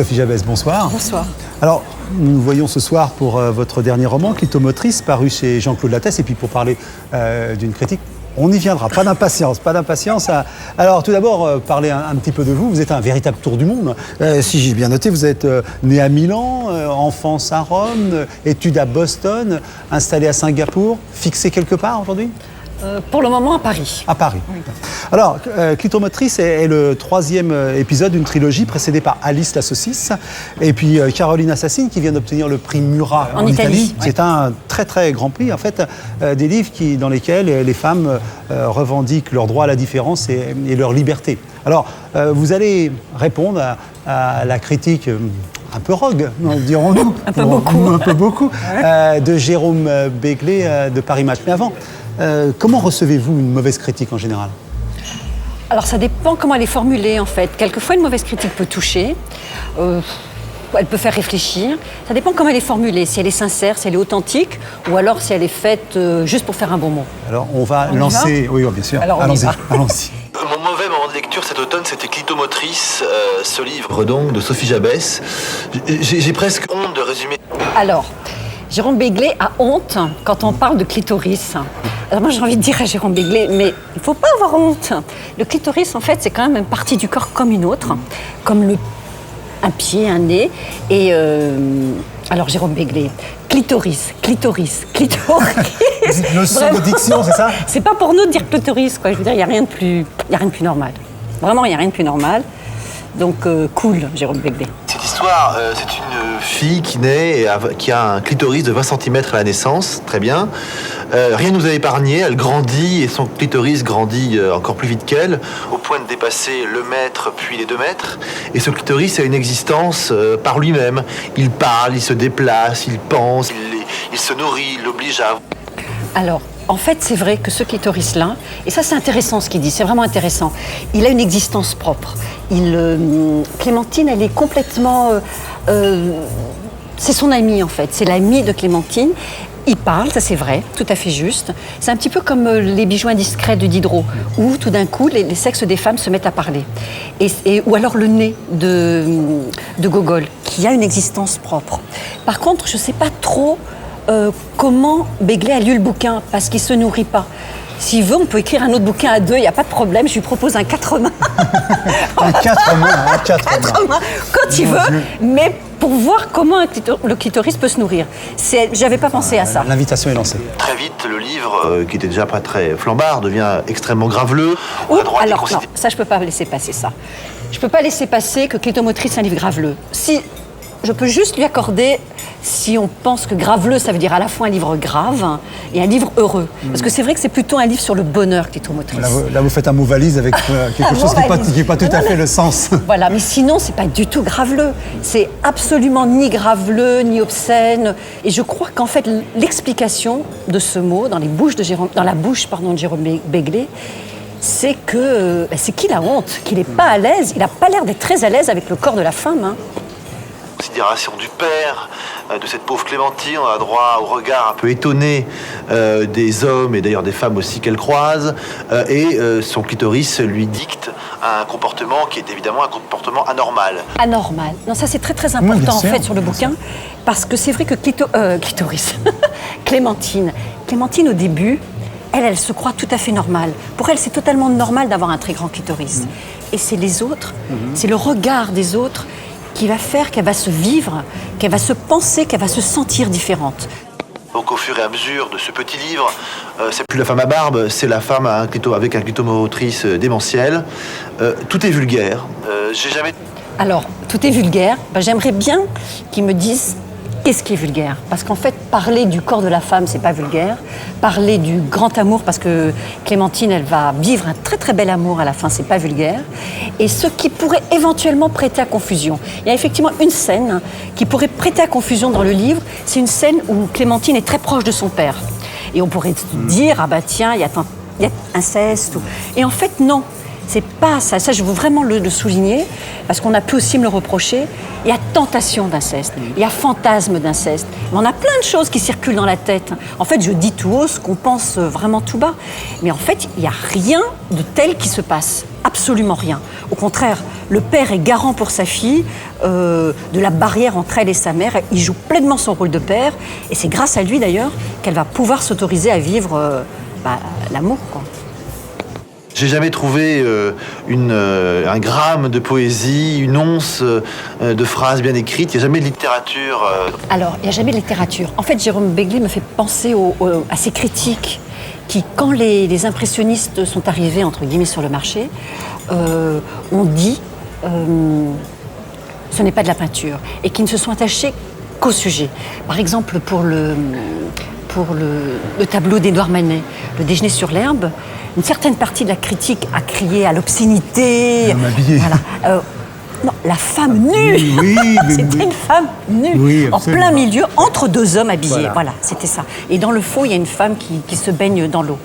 Sophie Jabès, bonsoir. Bonsoir. Alors, nous nous voyons ce soir pour votre dernier roman, Clitomotrice, paru chez Jean-Claude Lattès, et puis pour parler d'une critique. On y viendra, pas d'impatience, pas d'impatience. Alors tout d'abord, parler un petit peu de vous. Vous êtes un véritable tour du monde. Si j'ai bien noté, vous êtes né à Milan, enfance à Rome, études à Boston, installé à Singapour, fixé quelque part aujourd'hui ? Pour le moment, à Paris. À Paris. Oui. Alors, Clitomotrice est le troisième épisode d'une trilogie précédée par Alice la saucisse et puis Caroline Assassine qui vient d'obtenir le prix Murat en Italie. C'est un très très grand prix. En fait, des livres dans lesquels les femmes revendiquent leur droit à la différence et leur liberté. Alors, vous allez répondre à la critique un peu rogue, dirons-nous. Un peu beaucoup. Un peu beaucoup. De Jérôme Béglé de Paris Match. Mais avant, comment recevez-vous une mauvaise critique en général ? Alors ça dépend comment elle est formulée en fait. Quelquefois une mauvaise critique peut toucher, elle peut faire réfléchir. Ça dépend comment elle est formulée, si elle est sincère, si elle est authentique, ou alors si elle est faite juste pour faire un bon mot. Alors on va lancer... Oui, bien sûr. Alors, allons-y. Mon mauvais moment de lecture cet automne, c'était Clitomotrice, ce livre donc de Sophie Jabès. J'ai presque honte de résumer. Alors, Jérôme Béglé a honte quand on parle de clitoris. Alors moi j'ai envie de dire à Jérôme Béglé, mais il ne faut pas avoir honte. Le clitoris en fait c'est quand même une partie du corps comme une autre, comme un pied, un nez. Et alors Jérôme Béglé, clitoris. Leçon de diction, c'est ça ? C'est pas pour nous de dire clitoris, quoi. Je veux dire, il n'y a rien de plus normal. Vraiment, il n'y a rien de plus normal. Donc cool, Jérôme Béglé. Cette histoire, c'est une fille qui naît et qui a un clitoris de 20 cm à la naissance, très bien. Rien ne nous a épargné, elle grandit et son clitoris grandit encore plus vite qu'elle, au point de dépasser le mètre puis les 2 mètres. Et ce clitoris a une existence par lui-même. Il parle, il se déplace, il pense, il se nourrit, il l'oblige à... Alors, en fait, c'est vrai que ce clitoris-là, et ça c'est intéressant ce qu'il dit, c'est vraiment intéressant, il a une existence propre. Clémentine, elle est complètement... c'est son amie en fait, c'est l'amie de Clémentine. Il parle, ça c'est vrai, tout à fait juste. C'est un petit peu comme les bijoux indiscrets de Diderot, où tout d'un coup les sexes des femmes se mettent à parler. Ou alors le nez de Gogol, qui a une existence propre. Par contre, je ne sais pas trop comment Béglé a lu le bouquin, parce qu'il ne se nourrit pas. S'il veut, on peut écrire un autre bouquin à deux, il n'y a pas de problème, je lui propose un 4 mains. Un 4 mains, quand il veut, mais pour voir comment le clitoris peut se nourrir. J'avais pas pensé à ça. L'invitation est lancée. Très vite, le livre, qui était déjà pas très flambard, devient extrêmement graveleux. Alors non, ça je peux pas laisser passer ça. Je peux pas laisser passer que Clitomotrice c'est un livre graveleux. Si je peux juste lui accorder, si on pense que graveleux, ça veut dire à la fois un livre grave et un livre heureux. Parce que c'est vrai que c'est plutôt un livre sur le bonheur, Clitomotrice. Là, vous faites un mot valise avec quelque chose qui n'est pas tout à fait le sens. Voilà, mais sinon, c'est pas du tout graveleux. C'est absolument ni graveleux, ni obscène. Et je crois qu'en fait, l'explication de ce mot dans la bouche de Jérôme Béglé, c'est qu'il a honte, qu'il n'est pas à l'aise. Il n'a pas l'air d'être très à l'aise avec le corps de la femme. Hein. Considération du père, de cette pauvre Clémentine, on a droit au regard un peu étonné des hommes et d'ailleurs des femmes aussi qu'elle croise, et son clitoris lui dicte un comportement qui est évidemment un comportement anormal. Anormal. Non, ça c'est très très important en fait sur le bouquin, parce que c'est vrai que clitoris, Clémentine au début, elle se croit tout à fait normale. Pour elle, c'est totalement normal d'avoir un très grand clitoris. Et c'est les autres, c'est le regard des autres qui va faire qu'elle va se vivre, qu'elle va se penser, qu'elle va se sentir différente. Donc au fur et à mesure de ce petit livre, c'est plus la femme à barbe, c'est la femme avec un clitomotrice démentiel. Tout est vulgaire. Alors, tout est vulgaire. J'aimerais bien qu'ils me disent qu'est-ce qui est vulgaire. Parce qu'en fait, parler du corps de la femme, c'est pas vulgaire. Parler du grand amour, parce que Clémentine, elle va vivre un très très bel amour à la fin, c'est pas vulgaire. Et ce qui pourrait éventuellement prêter à confusion. Il y a effectivement une scène qui pourrait prêter à confusion dans le livre. C'est une scène où Clémentine est très proche de son père. Et on pourrait dire, ah bah tiens, il y a inceste. Et en fait, non. C'est pas ça. Ça, je veux vraiment le souligner, parce qu'on a pu aussi me le reprocher. Il y a tentation d'inceste, il y a fantasme d'inceste. Mais on a plein de choses qui circulent dans la tête. En fait, je dis tout haut ce qu'on pense vraiment tout bas. Mais en fait, il n'y a rien de tel qui se passe. Absolument rien. Au contraire, le père est garant pour sa fille de la barrière entre elle et sa mère. Il joue pleinement son rôle de père. Et c'est grâce à lui, d'ailleurs, qu'elle va pouvoir s'autoriser à vivre l'amour, quoi. J'ai jamais trouvé un gramme de poésie, une once de phrases bien écrites. Il n'y a jamais de littérature. Alors, il n'y a jamais de littérature. En fait, Jérôme Béglé me fait penser à ces critiques qui, quand les impressionnistes sont arrivés, entre guillemets, sur le marché, ont dit ce n'est pas de la peinture, et qui ne se sont attachés qu'au sujet. Par exemple, pour le tableau d'Édouard Manet, Le déjeuner sur l'herbe, une certaine partie de la critique a crié à l'obscénité. Voilà. Non, la femme nue. Oui, c'était une femme nue, oui, en plein milieu, entre deux hommes habillés. Voilà, c'était ça. Et dans le fond, il y a une femme qui se baigne dans l'eau.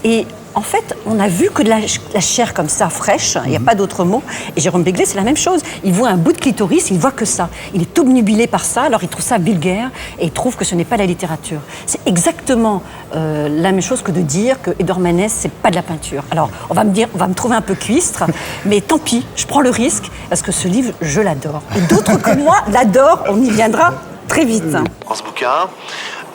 Et en fait, on a vu que de la chair comme ça, fraîche, il n'y a pas d'autre mot. Et Jérôme Béglé, c'est la même chose. Il voit un bout de clitoris, il voit que ça. Il est obnubilé par ça, alors il trouve ça vulgaire et il trouve que ce n'est pas la littérature. C'est exactement la même chose que de dire que Édouard Manès, c'est pas de la peinture. Alors, on va me trouver un peu cuistre, mais tant pis, je prends le risque parce que ce livre, je l'adore. Et d'autres que moi l'adorent, on y viendra très vite. Dans ce bouquin,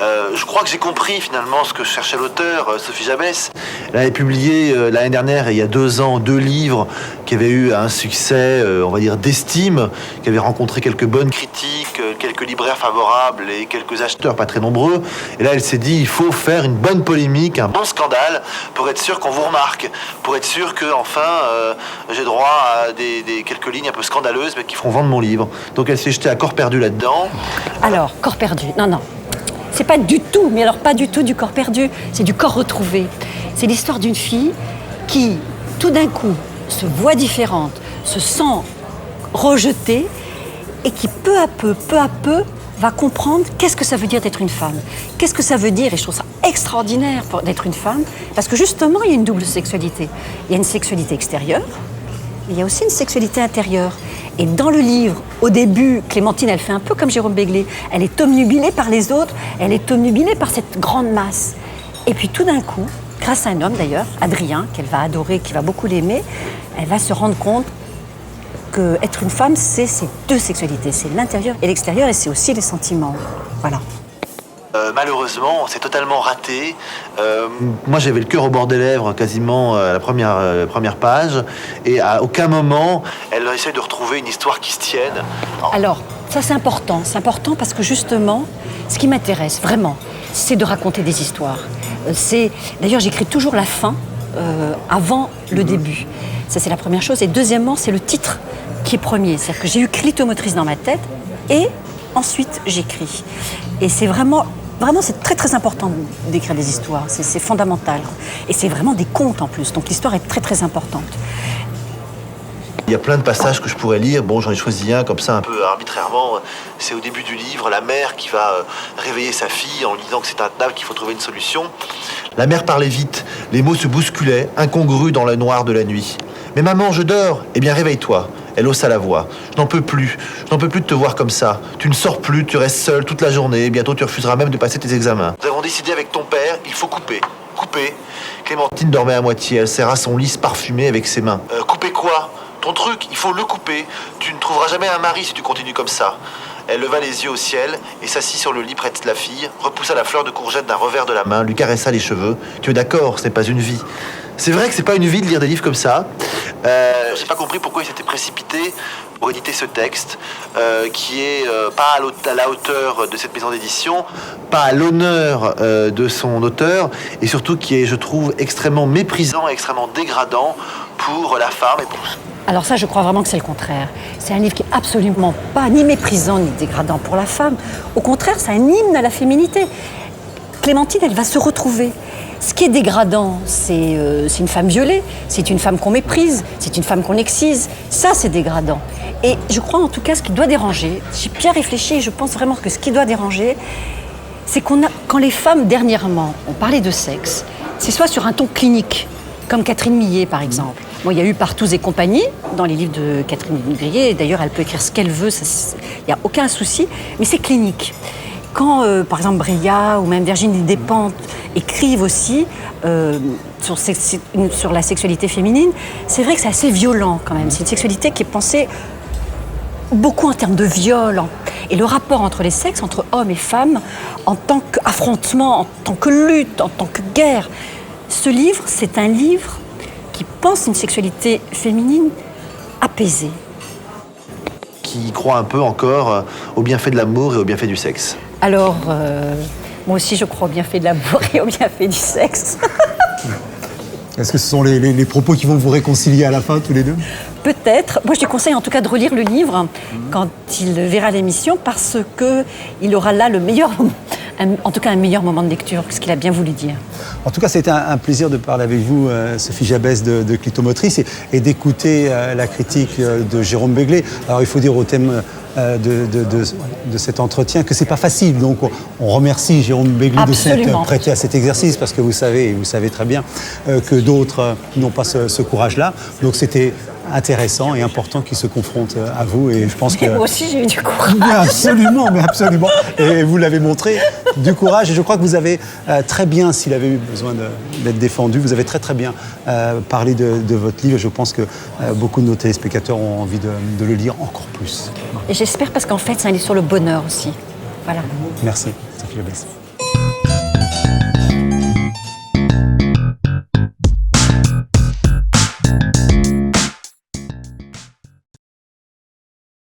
je crois que j'ai compris finalement ce que cherchait l'auteur, Sophie Jabès. Elle avait publié l'année dernière, et il y a 2 ans, 2 livres qui avaient eu un succès, on va dire, d'estime, qui avaient rencontré quelques bonnes critiques, quelques libraires favorables et quelques acheteurs pas très nombreux. Et là, elle s'est dit, il faut faire une bonne polémique, un bon scandale, pour être sûr qu'on vous remarque, pour être sûr que, enfin, j'ai droit à des quelques lignes un peu scandaleuses, mais qui feront vendre mon livre. Donc elle s'est jetée à corps perdu là-dedans. Alors, corps perdu, non. C'est pas du tout, mais alors pas du tout du corps perdu, c'est du corps retrouvé. C'est l'histoire d'une fille qui, tout d'un coup, se voit différente, se sent rejetée et qui, peu à peu, va comprendre qu'est-ce que ça veut dire d'être une femme. Qu'est-ce que ça veut dire, et je trouve ça extraordinaire d'être une femme, parce que justement, il y a une double sexualité. Il y a une sexualité extérieure, mais il y a aussi une sexualité intérieure. Et dans le livre, au début, Clémentine, elle fait un peu comme Jérôme Béglé. Elle est obnubilée par les autres, elle est obnubilée par cette grande masse. Et puis tout d'un coup, grâce à un homme d'ailleurs, Adrien, qu'elle va adorer, qui va beaucoup l'aimer, elle va se rendre compte qu'être une femme, c'est ces 2 sexualités. C'est l'intérieur et l'extérieur, et c'est aussi les sentiments. Voilà. Malheureusement, c'est totalement raté. Moi, j'avais le cœur au bord des lèvres quasiment à la première page. Et à aucun moment, elle essaie de retrouver une histoire qui se tienne. Alors, ça c'est important. C'est important parce que justement, ce qui m'intéresse vraiment, c'est de raconter des histoires. D'ailleurs, j'écris toujours la fin avant le début. Ça, c'est la première chose. Et deuxièmement, c'est le titre qui est premier. C'est-à-dire que j'ai eu clitomotrice dans ma tête et ensuite j'écris. Et c'est vraiment, c'est très très important d'écrire des histoires. C'est fondamental. Et c'est vraiment des contes en plus. Donc l'histoire est très très importante. Il y a plein de passages que je pourrais lire. Bon, j'en ai choisi un comme ça, un peu arbitrairement. C'est au début du livre, la mère qui va réveiller sa fille en lui disant que c'est intenable, qu'il faut trouver une solution. La mère parlait vite. Les mots se bousculaient, incongrus dans le noir de la nuit. « Mais maman, je dors !»« Eh bien, réveille-toi !» Elle haussa la voix. « Je n'en peux plus. Je n'en peux plus de te voir comme ça. Tu ne sors plus, tu restes seule toute la journée. Bientôt, tu refuseras même de passer tes examens. Nous avons décidé avec ton père, il faut couper. Couper. » Clémentine dormait à moitié. Elle serra son lys parfumé avec ses mains. Couper quoi ? Ton truc, il faut le couper. Tu ne trouveras jamais un mari si tu continues comme ça. » Elle leva les yeux au ciel et s'assit sur le lit près de la fille, repoussa la fleur de courgette d'un revers de la main, lui caressa les cheveux. « Tu es d'accord, ce n'est pas une vie. » C'est vrai que c'est pas une vie de lire des livres comme ça. J'ai pas compris pourquoi il s'était précipité pour éditer ce texte, qui est pas à la hauteur de cette maison d'édition, pas à l'honneur de son auteur, et surtout qui est, je trouve, extrêmement méprisant et extrêmement dégradant pour la femme et pour... Alors ça, je crois vraiment que c'est le contraire. C'est un livre qui est absolument pas ni méprisant ni dégradant pour la femme. Au contraire, c'est un hymne à la féminité. Clémentine, elle va se retrouver. Ce qui est dégradant, c'est une femme violée, c'est une femme qu'on méprise, c'est une femme qu'on excise. Ça, c'est dégradant. Et je crois en tout cas, ce qui doit déranger, j'ai bien réfléchi et je pense vraiment que ce qui doit déranger, c'est quand les femmes, dernièrement, ont parlé de sexe, c'est soit sur un ton clinique, comme Catherine Millet, par exemple, Bon, il y a eu Partouze et compagnie dans les livres de Catherine Grillet. D'ailleurs, elle peut écrire ce qu'elle veut, il n'y a aucun souci. Mais c'est clinique. Quand, par exemple, Bria ou même Virginie Despentes écrivent aussi sur la sexualité féminine, c'est vrai que c'est assez violent quand même. C'est une sexualité qui est pensée beaucoup en termes de viol. Et le rapport entre les sexes, entre hommes et femmes, en tant qu'affrontement, en tant que lutte, en tant que guerre. Ce livre, c'est un livre qui pense une sexualité féminine apaisée. Qui croit un peu encore au bienfait de l'amour et au bienfait du sexe. Alors, moi aussi, je crois au bienfait de l'amour et au bienfait du sexe. Est-ce que ce sont les propos qui vont vous réconcilier à la fin, tous les deux? Peut-être. Moi, je lui conseille en tout cas de relire le livre quand il verra l'émission, parce qu'il aura là le meilleur, en tout cas un meilleur moment de lecture, ce qu'il a bien voulu dire. En tout cas, c'était un plaisir de parler avec vous, Sophie Jabès de Clitomotrice, et d'écouter la critique de Jérôme Begley. Alors, il faut dire au thème de cet entretien que c'est pas facile. Donc, on remercie Jérôme Begley de s'être prêté à cet exercice, parce que vous savez très bien que d'autres n'ont pas ce courage-là. Donc, c'était intéressant et important qu'il se confronte à vous, et je pense que... Moi aussi j'ai eu du courage. Mais absolument, et vous l'avez montré, du courage, et je crois que vous avez très bien, s'il avait eu besoin d'être défendu, vous avez très bien parlé de votre livre, et je pense que beaucoup de nos téléspectateurs ont envie de le lire encore plus. Et j'espère, parce qu'en fait c'est un livre sur le bonheur aussi. Voilà. Merci, Sophie Jabès.